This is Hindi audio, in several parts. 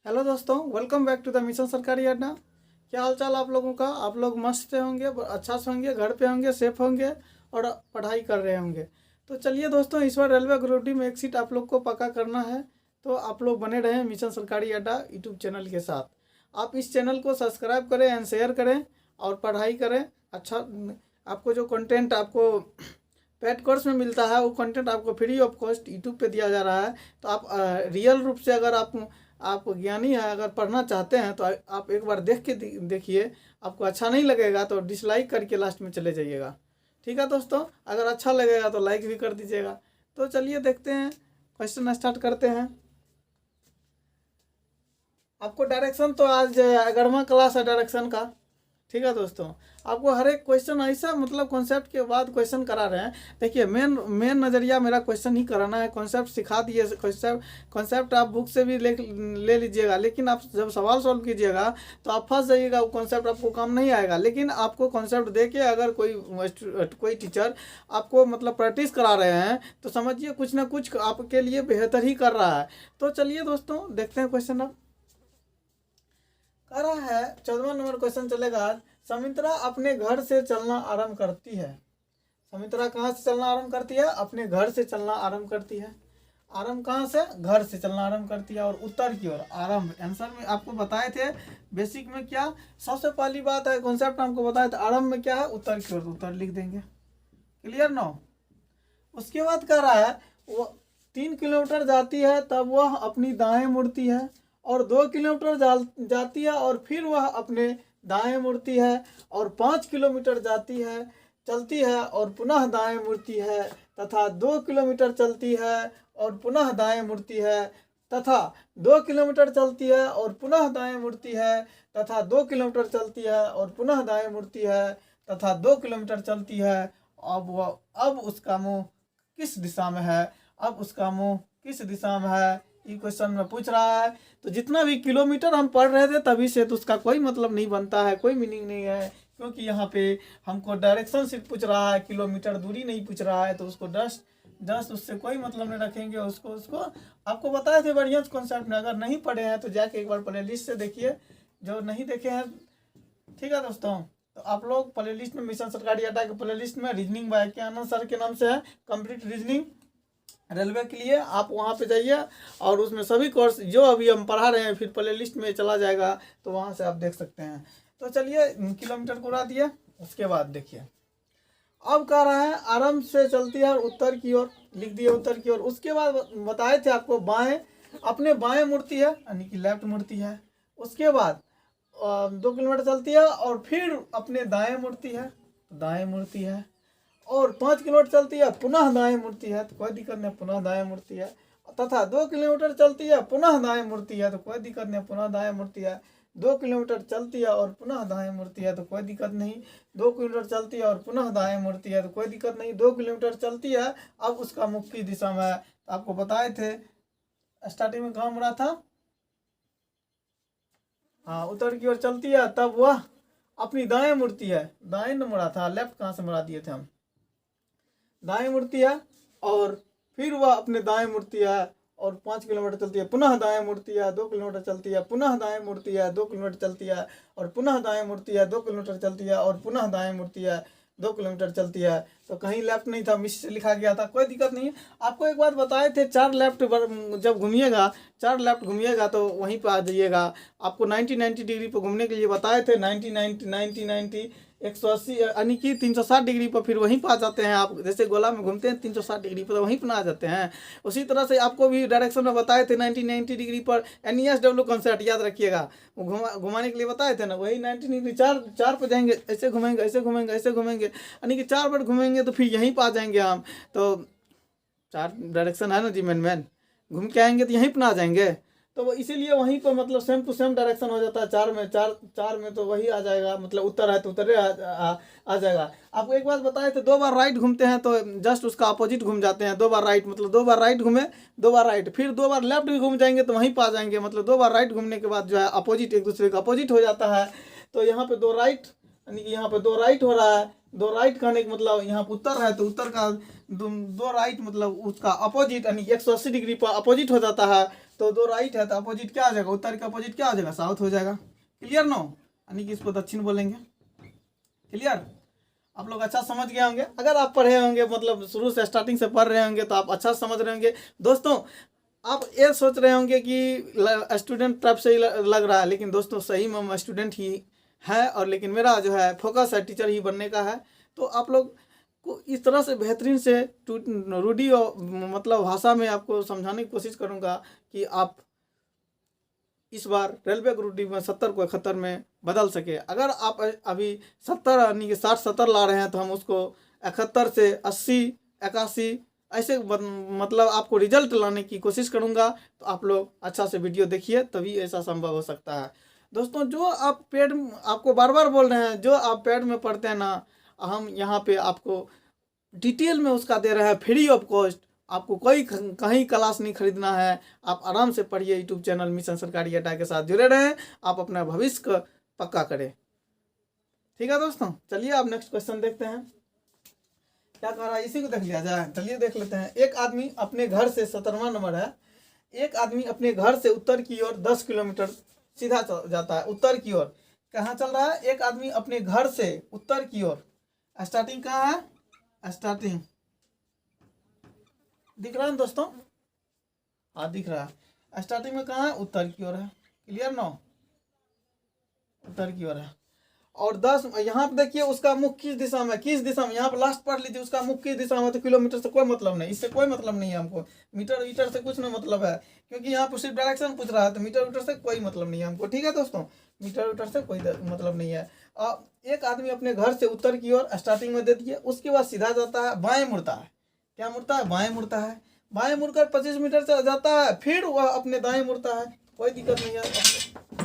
हेलो दोस्तों, welcome back to the mission सरकारी अड्डा। क्या हाल चाल आप लोगों का? आप लोग मस्त से होंगे, अच्छा से होंगे, घर पे होंगे, सेफ होंगे और पढ़ाई कर रहे होंगे। तो चलिए दोस्तों, इस बार रेलवे ग्रुप डी में एक सीट आप लोग को पक्का करना है। तो आप लोग बने रहें मिशन सरकारी अड्डा यूट्यूब चैनल के साथ। आप इस चैनल को सब्सक्राइब करें एंड शेयर करें और पढ़ाई करें। अच्छा, आपको जो कंटेंट आपको पेड कोर्स में मिलता है वो कंटेंट आपको फ्री ऑफ कॉस्ट यूट्यूब पे दिया जा रहा है। तो आप रियल रूप से अगर आप ज्ञानी है, अगर पढ़ना चाहते हैं तो आप एक बार देख के देखिए। आपको अच्छा नहीं लगेगा तो डिसलाइक करके लास्ट में चले जाइएगा। ठीक है दोस्तों, अगर अच्छा लगेगा तो लाइक भी कर दीजिएगा। तो चलिए देखते हैं, क्वेश्चन स्टार्ट करते हैं। आपको डायरेक्शन तो आज 11वां क्लास है डायरेक्शन का। ठीक है दोस्तों, आपको हर एक क्वेश्चन ऐसा मतलब कॉन्सेप्ट के बाद क्वेश्चन करा रहे हैं। देखिए, मेन नज़रिया मेरा क्वेश्चन ही कराना है। कॉन्सेप्ट सिखा दिए, कॉन्सेप्ट आप बुक से भी ले लीजिएगा, लेकिन आप जब सवाल सॉल्व कीजिएगा तो आप फंस जाइएगा। वो कॉन्सेप्ट आपको काम नहीं आएगा। लेकिन आपको कॉन्सेप्ट दे के अगर कोई टीचर आपको मतलब प्रैक्टिस करा रहे हैं तो समझिए कुछ ना कुछ आपके लिए बेहतर ही कर रहा है। तो चलिए दोस्तों देखते हैं क्वेश्चन। अब कह रहा है 14वां नंबर क्वेश्चन चलेगा आज। समित्रा अपने घर से चलना आरंभ करती है। समित्रा कहाँ से चलना आरंभ करती है? अपने घर से चलना आरंभ करती है। आरंभ कहाँ से? घर से चलना आरंभ करती है। और उत्तर की ओर आरंभ आंसर में आपको बताए थे बेसिक में क्या सबसे पहली बात है, कॉन्सेप्ट हमको बताया था। आरंभ में क्या है? उत्तर की ओर, उत्तर लिख देंगे। Clear no? उसके बाद कह रहा है वो 3 किलोमीटर जाती है तब वह अपनी दाएं मुड़ती है, और 2 किलोमीटर जाती है और फिर वह अपने दाएं मुड़ती है, और 5 किलोमीटर जाती है चलती है और पुनः दाएं मुड़ती है, तथा 2 किलोमीटर चलती है और पुनः दाएं मुड़ती है, तथा 2 किलोमीटर चलती है और पुनः दाएं मुड़ती है, तथा 2 किलोमीटर चलती है और पुनः दाएं मुड़ती है, तथा 2 किलोमीटर चलती है। अब उसका मुंह किस दिशा में है? अब उसका मुंह किस दिशा में है? ये क्वेश्चन में पूछ रहा है। तो जितना भी किलोमीटर हम पढ़ रहे थे तभी से, तो उसका कोई मतलब नहीं बनता है, कोई मीनिंग नहीं है, क्योंकि यहाँ पे हमको डायरेक्शन सिर्फ पूछ रहा है, किलोमीटर दूरी नहीं पूछ रहा है। तो उसको जस्ट उससे कोई मतलब नहीं रखेंगे। उसको आपको बताए थे बढ़िया कॉन्सेप्ट में। अगर नहीं पढ़े हैं तो जाके एक बार प्ले लिस्ट से देखिए, जो नहीं देखे हैं। ठीक है दोस्तों, तो आप लोग प्ले लिस्ट में मिशन सरकारी अड्डा के प्ले लिस्ट में रीजनिंग बाय के आनंद सर के नाम से है, कंप्लीट रीजनिंग रेलवे के लिए। आप वहाँ पे जाइए और उसमें सभी कोर्स जो अभी हम पढ़ा रहे हैं फिर प्ले लिस्ट में चला जाएगा, तो वहाँ से आप देख सकते हैं। तो चलिए, किलोमीटर को उड़ा दिए। उसके बाद देखिए, अब कह रहा है आरंभ से चलती है और उत्तर की ओर, लिख दिए उत्तर की ओर। उसके बाद बताए थे आपको अपने बाएं मुड़ती है, यानी कि लेफ्ट मुड़ती है। उसके बाद 2 किलोमीटर चलती है और फिर अपने दाएं मुड़ती है, दाएं मुड़ती है, और 5 किलोमीटर चलती है पुनः दाएं मुड़ती है, तो कोई दिक्कत नहीं, पुनः दाएं मुड़ती है, तथा 2 किलोमीटर चलती है पुनः दाएं मुड़ती है, तो कोई दिक्कत नहीं, पुनः दाएं मुड़ती है। 2 किलोमीटर चलती है और पुनः दाएं मुड़ती है, तो कोई दिक्कत नहीं। 2 किलोमीटर चलती है और पुनः दाएं मुड़ती है, तो कोई दिक्कत नहीं। 2 किलोमीटर चलती है, अब उसका मुख की दिशा में है। तो आपको बताए थे स्टार्टिंग में कहाँ मुड़ा था? हाँ, उत्तर की ओर चलती है, तब वह अपनी दाएं मुड़ती है। दाएं न मुड़ा था, लेफ्ट कहाँ से मुड़ा दिए थे हम? दाएं मुड़ती है और फिर वह अपने दाएं मुड़ती है और 5 किलोमीटर चलती है, पुनः दाएं मुड़ती है, 2 किलोमीटर चलती है, पुनः दाएं मुड़ती है, 2 किलोमीटर चलती है और पुनः दाएं मुड़ती है, 2 किलोमीटर चलती है और पुनः दाएं मुड़ती है, 2 किलोमीटर चलती है। तो कहीं लेफ्ट नहीं था, मिस से लिखा गया था, कोई दिक्कत नहीं है। आपको एक बात बताए थे, 4 लेफ्ट जब घूमिएगा, 4 लेफ्ट घूमिएगा तो वहीं पर आ जाइएगा। आपको 90 डिग्री पर घूमने के लिए बताए थे। 90 180 यानी कि 360 डिग्री पर फिर वहीं पर आ जाते हैं। आप जैसे गोला में घूमते हैं 360 डिग्री पर, तो वहीं पर आ जाते हैं। उसी तरह से आपको भी डायरेक्शन में बताए थे 90 डिग्री पर NESW कॉन्सेप्ट याद रखिएगा। घुमाने के लिए बताए थे ना, वही 90 डिग्री चार पर जाएंगे, ऐसे घूमेंगे, ऐसे घूमेंगे, ऐसे घूमेंगे, यानी कि 4 बार घूमेंगे तो फिर यहीं पर आ जाएंगे हम। तो 4 डायरेक्शन है ना जी, मैन घूम के आएंगे तो यहीं पर आ जाएंगे। तो वो इसीलिए वहीं पर मतलब सेम टू सेम डायरेक्शन हो जाता है। चार में तो वही आ जाएगा, मतलब उत्तर है तो उत्तर आ जाएगा। आपको एक बात बताए थे, 2 बार राइट घूमते हैं तो जस्ट उसका अपोजिट घूम जाते हैं। 2 बार राइट मतलब 2 बार राइट घूमे, 2 बार राइट, फिर 2 बार लेफ्ट भी घूम जाएंगे तो वहीं पर आ जाएंगे। मतलब 2 बार राइट घूमने के बाद जो है अपोजिट, एक दूसरे का अपोजिट हो जाता है। तो यहाँ पे 2 राइट, यानी कि यहाँ पे 2 राइट हो रहा है। 2 राइट कहने का मतलब यहाँ पर उत्तर है, तो उत्तर का 2 राइट मतलब उसका अपोजिट, यानी 180 डिग्री पर अपोजिट हो जाता है। तो दो राइट है तो अपोजिट क्या आ जाएगा, उत्तर का अपोजिट क्या हो जाएगा, साउथ हो जाएगा। क्लियर नो, यानी कि इसको दक्षिण बोलेंगे। क्लियर, आप लोग अच्छा समझ गए होंगे। अगर आप पढ़े होंगे, मतलब शुरू से स्टार्टिंग से पढ़ रहे होंगे, तो आप अच्छा समझ रहे होंगे। दोस्तों आप ये सोच रहे होंगे कि स्टूडेंट तरफ से ही लग रहा है, लेकिन दोस्तों सही में हम स्टूडेंट ही है, और लेकिन मेरा जो है फोकस है टीचर ही बनने का है। तो आप लोग को इस तरह से बेहतरीन से रूढ़ी और मतलब भाषा में आपको समझाने की कोशिश करूँगा कि आप इस बार रेलवे ग्रुप डी में 70 को 71 में बदल सके। अगर आप अभी 70 यानी कि 60-70 ला रहे हैं, तो हम उसको 71 से 80 81 ऐसे मतलब आपको रिजल्ट लाने की कोशिश करूंगा। तो आप लोग अच्छा से वीडियो देखिए, तभी ऐसा संभव हो सकता है। दोस्तों जो आप पेड, आपको बार बार बोल रहे हैं, जो आप पेड में पढ़ते हैं ना, हम यहाँ पे आपको डिटेल में उसका दे रहे हैं फ्री ऑफ कॉस्ट। आपको कोई कहीं क्लास नहीं खरीदना है, आप आराम से पढ़िए। यूट्यूब चैनल मिशन सरकारी अड्डा के साथ जुड़े रहें, आप अपना भविष्य का पक्का करें। ठीक है दोस्तों, चलिए आप नेक्स्ट क्वेश्चन देखते हैं क्या कह रहा है, इसी को देख लिया जाए। चलिए देख लेते हैं। एक आदमी अपने घर से 17वां नंबर है। एक आदमी अपने घर से उत्तर की ओर 10 किलोमीटर सीधा जाता है। उत्तर की ओर कहाँ चल रहा है, एक आदमी अपने घर से उत्तर की ओर, स्टार्टिंग कहाँ है, स्टार्टिंग दिख रहा है दोस्तों, हाँ दिख रहा है। स्टार्टिंग में कहाँ है, उत्तर की ओर है। क्लियर नो, उत्तर की ओर है। और 10 यहाँ पे देखिए उसका मुख किस दिशा में, किस दिशा में, यहाँ पे लास्ट पढ़ लीजिए, उसका मुख किस दिशा में। तो किलोमीटर से कोई मतलब नहीं, इससे कोई मतलब नहीं है हमको, मीटर वीटर से कुछ ना मतलब है, क्योंकि यहाँ पर सिर्फ डायरेक्शन पूछ रहा है। तो मीटर वीटर से कोई मतलब नहीं है हमको। ठीक है दोस्तों, मीटर वीटर से कोई मतलब नहीं है। एक आदमी अपने घर से उत्तर की ओर स्टार्टिंग में दे दिए, उसके बाद सीधा जाता है, बाएं मुड़ता है। क्या मुड़ता है, बाएं मुड़ता है। बाएं मुड़कर 25 मीटर से जाता है, फिर वह अपने दाएं मुड़ता है। कोई दिक्कत नहीं है,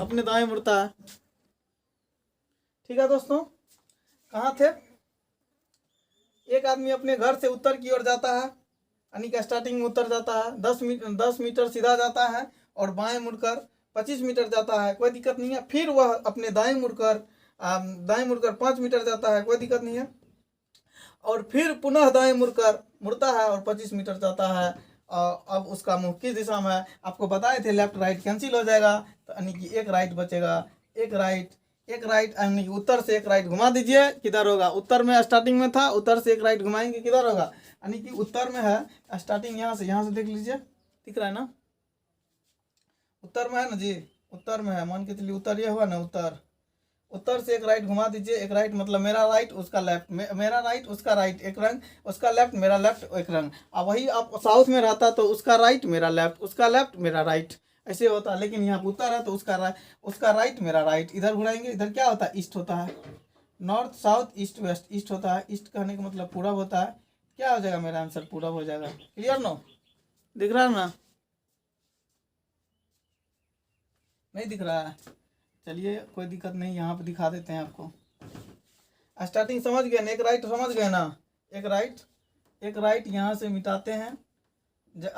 अपने दाएं मुड़ता है। ठीक है दोस्तों, कहाँ थे, एक आदमी अपने घर से उत्तर की ओर जाता है, यानी कि स्टार्टिंग में उत्तर जाता है, 10 मीटर सीधा जाता है और बाएं मुड़कर 25 मीटर जाता है, कोई दिक्कत नहीं है। फिर वह अपने दाएं मुड़कर 5 मीटर जाता है, कोई दिक्कत नहीं है। और फिर पुनः दाएं मुड़ता है और 25 मीटर जाता है। अब उसका मुख किस दिशा में है, आपको बताए थे लेफ्ट राइट कैंसिल हो जाएगा, तो यानी कि एक राइट बचेगा। एक राइट यानी कि उत्तर से एक राइट घुमा दीजिए, किधर होगा, उत्तर में स्टार्टिंग में था, उत्तर से एक राइट घुमाएंगे किधर होगा, यानी कि उत्तर में है। स्टार्टिंग यहाँ से देख लीजिए, दिख रहा है ना, उत्तर में है ना जी, उत्तर में है। मान के चलिए उत्तर ये हुआ ना, उत्तर से एक राइट घुमा दीजिए। एक राइट मतलब मेरा राइट उसका लेफ्ट, मेरा राइट उसका राइट एक रंग, उसका लेफ्ट मेरा लेफ्ट एक रंग। अब वही आप साउथ में रहता तो उसका राइट मेरा लेफ्ट, उसका लेफ्ट मेरा राइट, ऐसे होता। लेकिन यहाँ उत्तर है तो उसका राइट मेरा राइट। इधर घुराएंगे, इधर क्या होता है, ईस्ट होता है। North south east west, east होता है। ईस्ट कहने का मतलब पूरब होता है। क्या हो जाएगा मेरा आंसर, पूरब हो जाएगा। क्लियर नो, दिख रहा है ना, नहीं दिख रहा है, चलिए कोई दिक्कत नहीं, यहाँ पे दिखा देते हैं आपको। स्टार्टिंग समझ गए ना, एक राइट समझ गए ना, एक राइट यहाँ से मिटाते हैं।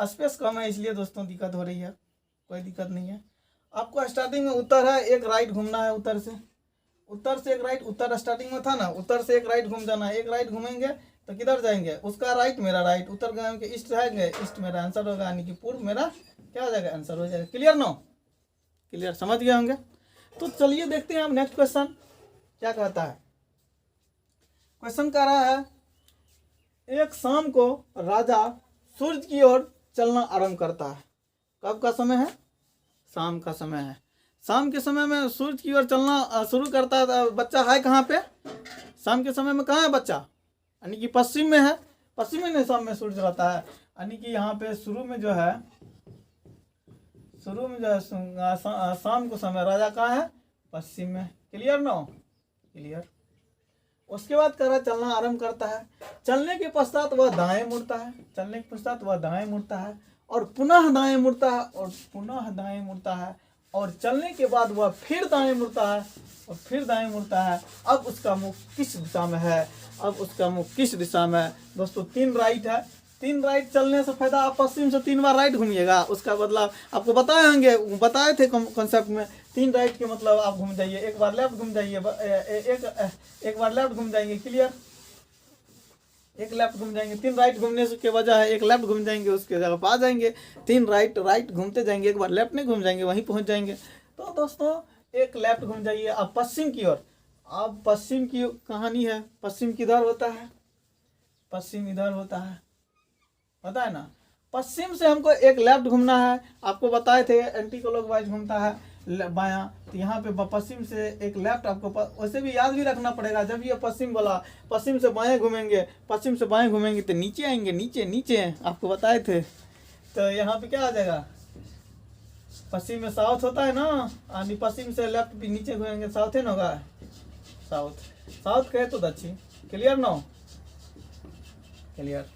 स्पेस कम है इसलिए दोस्तों दिक्कत हो रही है, कोई दिक्कत नहीं है। आपको स्टार्टिंग में उत्तर है, एक राइट घूमना है उत्तर से एक राइट। उत्तर स्टार्टिंग में था ना, उत्तर से एक राइट घूम जाना है। एक राइट घूमेंगे तो किधर जाएंगे, उसका राइट मेरा राइट। उत्तर गए ईस्ट जाएंगे, ईस्ट मेरा आंसर होगा, यानी कि पूर्व मेरा क्या हो जाएगा, आंसर हो जाएगा। क्लियर नो, क्लियर समझ गए होंगे। तो चलिए देखते हैं हम नेक्स्ट क्वेश्चन क्या कहता है। क्वेश्चन कह रहा है, एक शाम को राजा सूरज की ओर चलना आरंभ करता है। कब का समय है, शाम का समय है। शाम के समय में सूरज की ओर चलना शुरू करता है। बच्चा है कहाँ पे, शाम के समय में कहाँ है बच्चा, यानी कि पश्चिम में है। पश्चिम में नहीं, शाम में सूरज रहता है, यानी कि यहाँ पे शुरू में जो है शाम को समय, राजा कहाँ है, पश्चिम में। Clear no, clear. उसके बाद कह रहा चलना आरंभ करता है। चलने के पश्चात वह दाएं मुड़ता है, और पुनः दाएं मुड़ता है, और चलने के बाद वह फिर दाएं मुड़ता है, अब उसका मुख किस दिशा में है, दोस्तों 3 राइट है। 3 राइट चलने से फायदा, आप पश्चिम से 3 बार राइट घूमिएगा, उसका बदलाव आपको बताए थे कॉन्सेप्ट में। 3 राइट के मतलब आप घूम जाइए, एक बार लेफ्ट घूम जाइए, एक बार लेफ्ट घूम जाएंगे। क्लियर, 3 राइट चलने से फायदा आप पश्चिम से 3 बार राइट घूमिएगा, उसका बदलाव आपको बताए थे कॉन्सेप्ट में। 3 राइट के मतलब आप घूम जाइए, एक बार लेफ्ट घूम जाइए, एक बार लेफ्ट घूम जाइए। क्लियर। एक लेफ्ट घूम जाएंगे, 3 राइट घूमने के बजाय एक लेफ्ट घूम जाएंगे, उसके जगह पर आ जाएंगे। 3 राइट घूमते जाएंगे, एक बार लेफ्ट नहीं घूम जाएंगे, वहीं पहुंच जाएंगे। तो दोस्तों एक लेफ्ट घूम जाइए अब पश्चिम की ओर। अब पश्चिम की कहानी है, पश्चिम किधर होता है? पश्चिम इधर होता है, पता है ना। पश्चिम से हमको एक लेफ्ट घूमना है, आपको बताए थे एंटी क्लॉकवाइज घूमता है बायां, तो यहाँ पे पश्चिम से एक लेफ्ट आपको वैसे भी याद भी रखना पड़ेगा। जब ये पश्चिम बोला, पश्चिम से बाएं घूमेंगे, पश्चिम से बाएं घूमेंगे तो नीचे आएंगे, नीचे नीचे आपको बताए थे। तो यहाँ पे क्या आ जाएगा, पश्चिम में साउथ होता है ना, यानी पश्चिम से लेफ्ट भी नीचे घूमेंगे, साउथ है ना होगा, साउथ। साउथ कहे तो दक्षिण। क्लियर ना? क्लियर।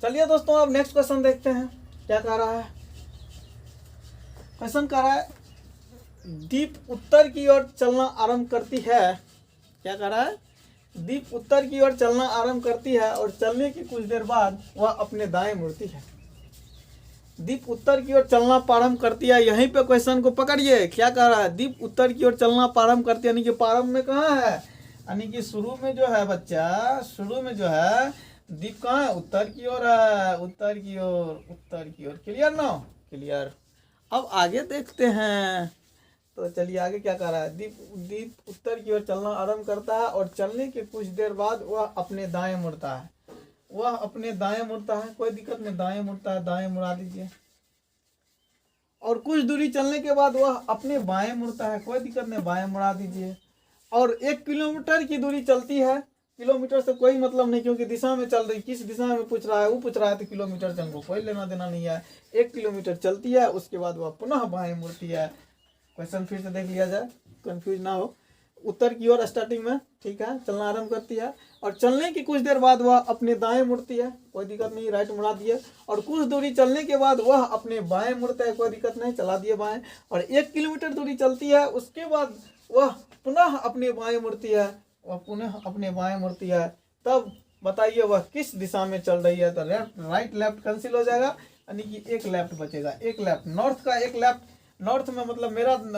चलिए दोस्तों अब नेक्स्ट क्वेश्चन देखते हैं क्या कह रहा है। क्वेश्चन कह रहा है दीप उत्तर की ओर चलना आरंभ करती है। क्या कह रहा है? दीप उत्तर की ओर चलना आरंभ करती है और चलने की कुछ देर बाद वह अपने दाएं मुड़ती है। दीप उत्तर की ओर चलना प्रारंभ करती है, यहीं पे क्वेश्चन को पकड़िए। क्या कह रहा है? दीप उत्तर की ओर चलना प्रारंभ करती है, यानी कि प्रारंभ में कहाँ है, यानी कि शुरू में जो है बच्चा, शुरू में जो है दीप कहाँ है, उत्तर की ओर है, उत्तर की ओर, उत्तर की ओर। क्लियर ना? क्लियर। अब आगे देखते हैं, तो चलिए आगे क्या कह रहा है। दीप उत्तर की ओर चलना आरंभ करता है और चलने के कुछ देर बाद वह अपने दाएं मुड़ता है। वह अपने दाएं मुड़ता है, कोई दिक्कत नहीं, दाएं मुड़ता है, दाएं मुड़ा दीजिए। और कुछ दूरी चलने के बाद वह अपने बाएं मुड़ता है, कोई दिक्कत नहीं, बाएं मुड़ा दीजिए। और 1 किलोमीटर की दूरी चलती है। किलोमीटर से कोई मतलब नहीं, क्योंकि दिशा में चल रही, किस दिशा में पूछ रहा है, वो पूछ रहा है, तो किलोमीटर से हमको कोई लेना देना नहीं है। 1 किलोमीटर चलती है, उसके बाद वह पुनः बाएं मुड़ती है। क्वेश्चन फिर से देख लिया जाए, कंफ्यूज ना हो। उत्तर की ओर स्टार्टिंग में, ठीक है, चलना आरंभ करती है और चलने की कुछ देर बाद वह अपने दाएं मुड़ती है, कोई दिक्कत नहीं, राइट मुड़ा दिए। और कुछ दूरी चलने के बाद वह अपने बाएं मुड़ता है, कोई दिक्कत नहीं, चला दिए बाएं। और 1 किलोमीटर दूरी चलती है, उसके बाद वह पुनः अपने बाएं मुड़ती है, वह पुनः अपने बाएं मुड़ती है। तब बताइए वह किस दिशा में चल रही है। तो राइट लेफ्ट कैंसिल हो जाएगा, यानी कि एक लेफ्ट बचेगा, एक लेफ्ट। नॉर्थ का एक लेफ्ट, नॉर्थ में मतलब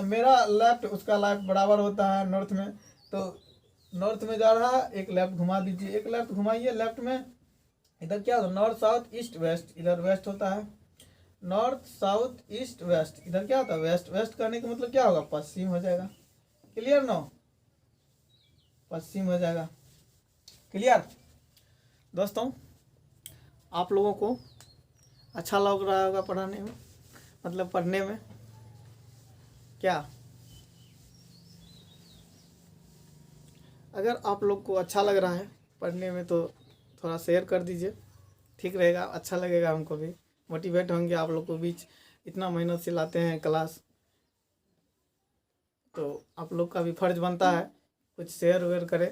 मेरा लेफ्ट उसका लेफ्ट बराबर होता है नॉर्थ में, तो नॉर्थ में जा रहा है, एक लेफ्ट घुमा दीजिए, एक लेफ्ट घुमाइए लेफ्ट में। इधर क्या होता है, नॉर्थ साउथ ईस्ट वेस्ट, इधर वेस्ट होता है, नॉर्थ साउथ ईस्ट वेस्ट, इधर क्या होता है वेस्ट। वेस्ट करने का मतलब क्या होगा, पश्चिम हो जाएगा। क्लियर ना? पश्चिम हो जाएगा। क्लियर दोस्तों? आप लोगों को अच्छा लग रहा होगा पढ़ाने में, मतलब पढ़ने में क्या? अगर आप लोग को अच्छा लग रहा है पढ़ने में तो थोड़ा शेयर कर दीजिए, ठीक रहेगा, अच्छा लगेगा, हमको भी मोटिवेट होंगे। आप लोग को बीच इतना मेहनत से लाते हैं क्लास, तो आप लोग का भी फर्ज बनता है कुछ शेयर वेयर करें,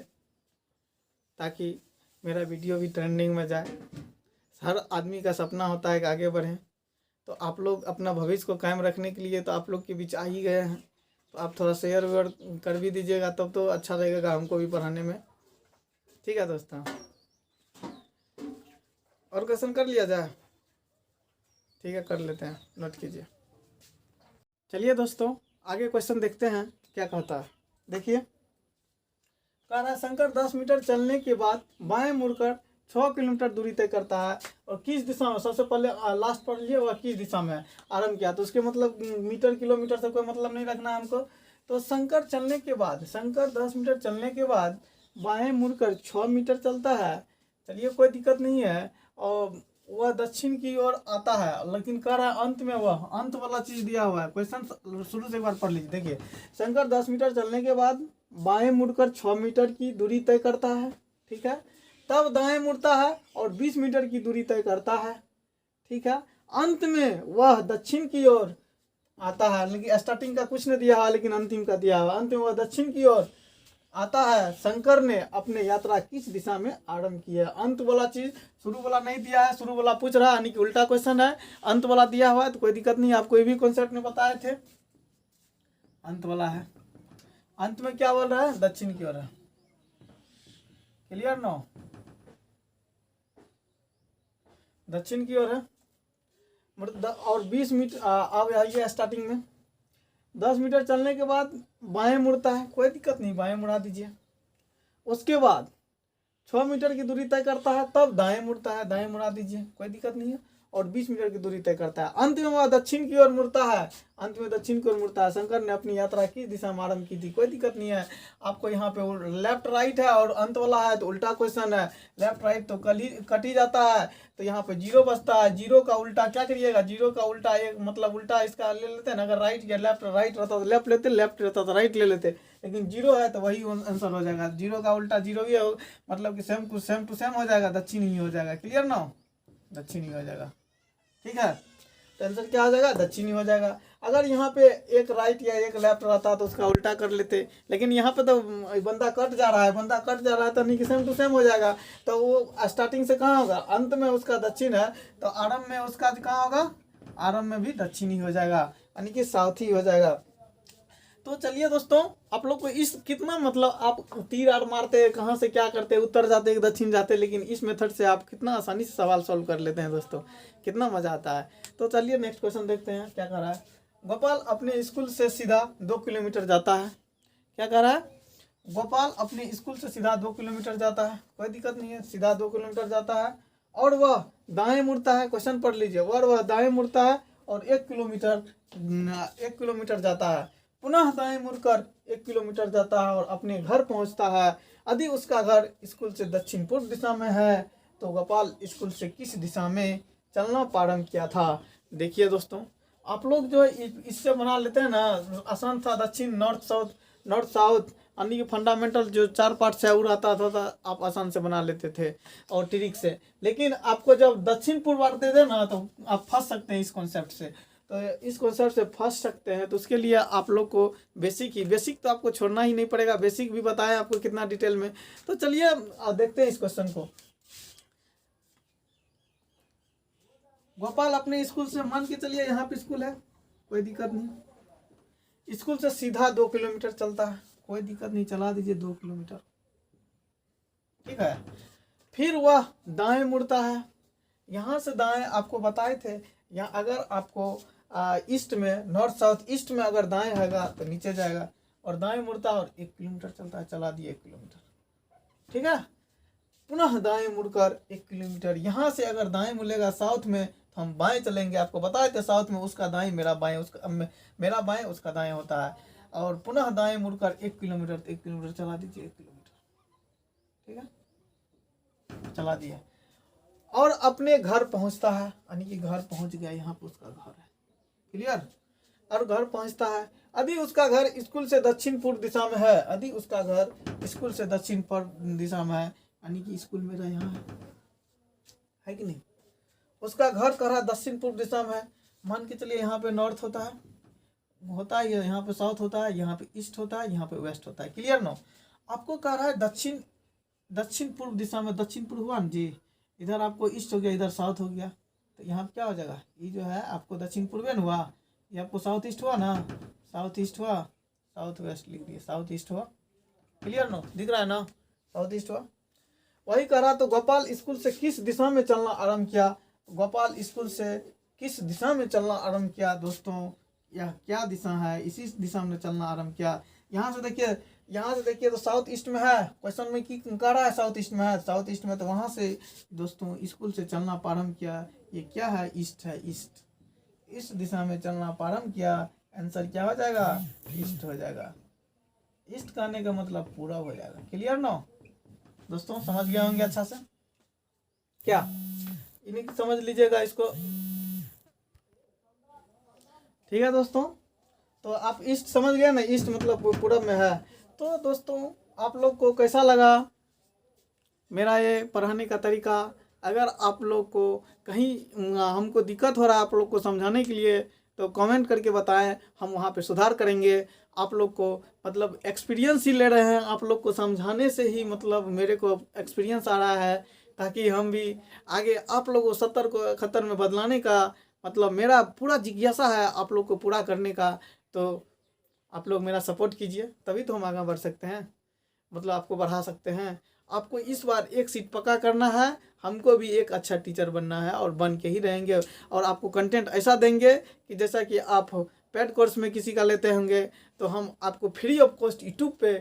ताकि मेरा वीडियो भी ट्रेंडिंग में जाए। हर आदमी का सपना होता है कि आगे बढ़ें, तो आप लोग अपना भविष्य को कायम रखने के लिए तो आप लोग के बीच आ ही गए हैं, तो आप थोड़ा शेयर वेयर कर भी दीजिएगा, तब तो अच्छा लगेगा हमको भी पढ़ाने में। ठीक है दोस्तों? और क्वेश्चन कर लिया जाए? ठीक है, कर लेते हैं, नोट कीजिए। चलिए दोस्तों आगे क्वेश्चन देखते हैं क्या कहता है। देखिए, कह रहा है शंकर 10 मीटर चलने के बाद बाएं मुड़कर 6 किलोमीटर दूरी तय करता है और किस दिशा में, सबसे पहले लास्ट पढ़ लीजिए, वह किस दिशा में आरंभ किया। तो उसके मतलब मीटर किलोमीटर से कोई मतलब नहीं रखना है हमको। तो शंकर चलने के बाद, शंकर 10 मीटर चलने के बाद बाएं मुड़कर 6 मीटर चलता है, चलिए कोई दिक्कत नहीं है, और वह दक्षिण की ओर आता है। लेकिन कह रहा है अंत में, वह अंत वाला चीज दिया हुआ है। क्वेश्चन शुरू से एक बार पढ़ लीजिए। देखिए, शंकर 10 मीटर चलने के बाद बाएं मुड़कर 6 मीटर की दूरी तय करता है, ठीक है, तब दाएं मुड़ता है और 20 मीटर की दूरी तय करता है, ठीक है। अंत में वह दक्षिण की ओर आता है, लेकिन स्टार्टिंग का कुछ नहीं दिया हुआ, लेकिन अंतिम का दिया हुआ। अंत में वह दक्षिण की ओर आता है। शंकर ने अपने यात्रा किस दिशा में आरंभ की है। अंत वाला चीज शुरू वाला नहीं दिया है, शुरू वाला पूछ रहा है, यानी कि उल्टा क्वेश्चन है। अंत वाला दिया हुआ है तो कोई दिक्कत नहीं, आप कोई भी कॉन्सेप्ट में बताए थे, अंत वाला है। अंत में क्या बोल रहा है, दक्षिण की ओर है। Clear no? दक्षिण की ओर है। और 20 मीटर अब आइए स्टार्टिंग में 10 मीटर चलने के बाद बाएं मुड़ता है, कोई दिक्कत नहीं, बाएं मुड़ा दीजिए। उसके बाद 6 मीटर की दूरी तय करता है तब दाएं मुड़ता है, दाएं मुड़ा दीजिए, कोई दिक्कत नहीं है। और 20 मीटर की दूरी तय करता है, अंत में वह दक्षिण की ओर मुड़ता है, अंत में दक्षिण की ओर मुड़ता है। शंकर ने अपनी यात्रा किस दिशा में आरंभ की थी, कोई दिक्कत नहीं है। आपको यहाँ पे लेफ्ट राइट है और अंत वाला है तो उल्टा क्वेश्चन है, लेफ्ट राइट तो कट ही जाता है, तो यहाँ पे 0 बचता है। 0 का उल्टा क्या करिएगा, 0 का उल्टा एक मतलब उल्टा इसका ले लेते हैं ना, अगर राइट या लेफ्ट, राइट रहता तो लेफ्ट लेते, लेफ्ट रहता तो राइट ले लेते, लेकिन 0 है तो वही आंसर हो जाएगा। 0 का उल्टा 0 ही हो, मतलब कि सेम टू सेम हो जाएगा, दक्षिण ही हो जाएगा। क्लियर ना, दक्षिण ही हो जाएगा, ठीक है। तो आंसर क्या हो जाएगा, दक्षिणी हो जाएगा। अगर यहाँ पे एक राइट या एक लेफ्ट रहता तो उसका उल्टा कर लेते, लेकिन यहाँ पे तो बंदा कट जा रहा है, बंदा कट जा रहा है तो नहीं कि सेम टू सेम हो जाएगा। तो वो स्टार्टिंग से कहाँ होगा, अंत में उसका दक्षिण है, तो आरंभ में उसका कहाँ होगा, आरंभ में भी दक्षिणी हो जाएगा, यानी कि साउथ ही हो जाएगा। तो चलिए दोस्तों, आप लोग को इस कितना मतलब आप तीर आर मारते कहाँ से क्या करते, उत्तर जाते दक्षिण जाते, लेकिन इस मेथड से आप कितना आसानी से सवाल सॉल्व कर लेते हैं दोस्तों, कितना मजा आता है। तो चलिए नेक्स्ट क्वेश्चन देखते हैं क्या कह रहा है। गोपाल अपने स्कूल से सीधा 2 किलोमीटर जाता है, क्या कह रहा है, गोपाल अपने स्कूल से सीधा 2 किलोमीटर जाता है, कोई दिक्कत नहीं है, सीधा 2 किलोमीटर जाता है और वह दाएं मुड़ता है, क्वेश्चन पढ़ लीजिए, और वह दाएं मुड़ता है और 1 किलोमीटर जाता है, पुनः दाएं मुड़कर 1 किलोमीटर जाता है और अपने घर पहुंचता है। यदि उसका घर स्कूल से दक्षिण पूर्व दिशा में है तो गोपाल स्कूल से किस दिशा में चलना प्रारंभ किया था। देखिए दोस्तों, आप लोग जो इससे बना लेते हैं ना, आसान था, दक्षिण नॉर्थ साउथ यानी कि फंडामेंटल जो 4 पार्ट से और आता था आप आसान से बना लेते थे और ट्रिक से, लेकिन आपको जब दक्षिण पूर्व आते थे ना तो आप फंस सकते हैं इस कॉन्सेप्ट से। तो इस कॉन्सेप्ट से फंस सकते हैं, तो उसके लिए आप लोग को बेसिक तो आपको छोड़ना ही नहीं पड़ेगा, बेसिक भी बताया आपको कितना डिटेल में। तो चलिए देखते हैं इस क्वेश्चन को। गोपाल अपने स्कूल से, मान के चलिए यहाँ पे स्कूल है, कोई दिक्कत नहीं, स्कूल से सीधा 2 किलोमीटर चलता है, कोई दिक्कत नहीं, चला दीजिए 2 किलोमीटर, ठीक है। फिर वह दाएं मुड़ता है, यहाँ से दाएं आपको बताए थे, यहाँ अगर आपको ईस्ट में, नॉर्थ साउथ ईस्ट में अगर दाएं हैगा तो नीचे जाएगा, और दाएं मुड़ता है और 1 किलोमीटर चलता है, चला दिए 1 किलोमीटर, ठीक है। पुनः दाएं मुड़कर 1 किलोमीटर, यहाँ से अगर दाएं मुड़ेगा साउथ में तो हम बाएं चलेंगे, आपको बताए थे साउथ में उसका दाएं मेरा बाएं, उसका मेरा बाएं उसका दाएं होता है, और पुनः दाएं मुड़कर 1 किलोमीटर, 1 किलोमीटर चला दीजिए, 1 किलोमीटर, ठीक है, चला दिया, और अपने घर पहुंचता है, यानी कि घर पहुंच गया, यहाँ पर उसका घर है, क्लियर, और घर पहुंचता है। यदि उसका घर स्कूल से दक्षिण पूर्व दिशा में है, यदि उसका घर स्कूल से दक्षिण पूर्व दिशा में है, यानी कि स्कूल मेरा यहाँ है कि नहीं, उसका घर कह रहा दक्षिण पूर्व दिशा में है, मान के चलिए यहाँ पे नॉर्थ होता है, यहाँ पे साउथ होता है, यहाँ पे ईस्ट होता है, यहाँ पे वेस्ट होता है, क्लियर नो। आपको कह रहा है दक्षिण पूर्व दिशा में, दक्षिण पूर्व हुआ ना जी, इधर आपको ईस्ट हो गया, इधर साउथ हो गया, तो यहाँ क्या हो जाएगा, ये जो है आपको दक्षिण पूर्व हुआ, ये आपको साउथ ईस्ट हुआ ना, साउथ ईस्ट हुआ, साउथ वेस्ट लिख दिए, साउथ ईस्ट हुआ, क्लियर नो, दिख रहा है ना, साउथ ईस्ट हुआ। वही कह रहा, तो गोपाल स्कूल से किस दिशा में चलना आरंभ किया, गोपाल स्कूल से किस दिशा में चलना आरंभ किया दोस्तों, यह क्या दिशा है, इसी दिशा में चलना आरंभ किया। यहाँ से देखिए तो साउथ ईस्ट में है, क्वेश्चन में की कह रहा है साउथ ईस्ट में है, साउथ ईस्ट में, तो वहाँ से दोस्तों स्कूल से चलना प्रारंभ किया, ये क्या है, ईस्ट है, ईस्ट, इस दिशा में चलना प्रारंभ किया, आंसर क्या हो जाएगा, ईस्ट हो जाएगा। ईस्ट कहने का मतलब पूरा हो जाएगा, क्लियर नो दोस्तों, समझ गया होंगे अच्छा से, क्या इन्हीं समझ लीजिएगा इसको, ठीक है दोस्तों। तो आप ईस्ट समझ गए ना, ईस्ट मतलब पूरब में है। तो दोस्तों आप लोग को कैसा लगा मेरा ये पढ़ाने का तरीका, अगर आप लोग को कहीं हमको दिक्कत हो रहा है आप लोग को समझाने के लिए तो कमेंट करके बताएं, हम वहाँ पे सुधार करेंगे। आप लोग को मतलब एक्सपीरियंस ही ले रहे हैं, आप लोग को समझाने से ही मतलब मेरे को एक्सपीरियंस आ रहा है, ताकि हम भी आगे आप लोग को 70 को 71 में बदलाने का मतलब मेरा पूरा जिज्ञासा है आप लोग को पूरा करने का। तो आप लोग मेरा सपोर्ट कीजिए, तभी तो हम आगे बढ़ सकते हैं, मतलब आपको बढ़ा सकते हैं। आपको इस बार एक सीट पक्का करना है, हमको भी एक अच्छा टीचर बनना है और बन के ही रहेंगे, और आपको कंटेंट ऐसा देंगे कि जैसा कि आप पेड कोर्स में किसी का लेते होंगे तो हम आपको फ्री ऑफ कॉस्ट यूट्यूब पे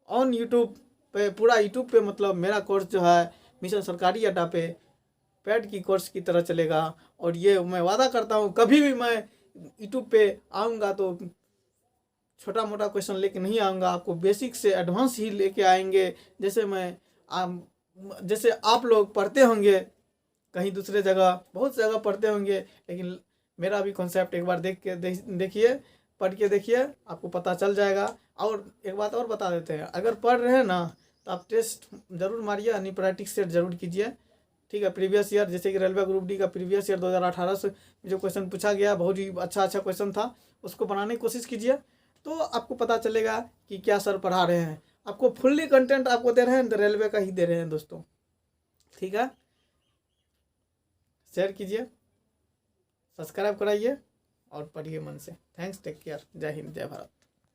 ऑन यूट्यूब पे पूरा यूट्यूब पे मतलब मेरा कोर्स जो है मिशन सरकारी अड्डा पे पेड की कोर्स की तरह चलेगा। और ये मैं वादा करता हूँ कभी भी मैं यूट्यूब पे आऊँगा तो छोटा मोटा क्वेश्चन लेके नहीं आऊँगा, आपको बेसिक से एडवांस ही लेके आएंगे। जैसे आप लोग पढ़ते होंगे कहीं दूसरे जगह, बहुत जगह पढ़ते होंगे, लेकिन मेरा भी कॉन्सेप्ट एक बार देखिए, पढ़ के देखिए, आपको पता चल जाएगा। और एक बात और बता देते हैं, अगर पढ़ रहे हैं ना तो आप टेस्ट ज़रूर मारिए, यानी प्रैक्टिस सेट जरूर कीजिए, ठीक है। प्रीवियस ईयर जैसे कि रेलवे ग्रुप डी का प्रीवियस ईयर 2018 से जो क्वेश्चन पूछा गया, बहुत ही अच्छा क्वेश्चन था, उसको बनाने की कोशिश कीजिए, तो आपको पता चलेगा कि क्या सर पढ़ा रहे हैं। आपको फुल्ली कंटेंट आपको दे रहे हैं तो रेलवे का ही दे रहे हैं दोस्तों, ठीक है। शेयर कीजिए, सब्सक्राइब कराइए और पढ़िए मन से। थैंक्स, टेक केयर, जय हिंद, जय भारत।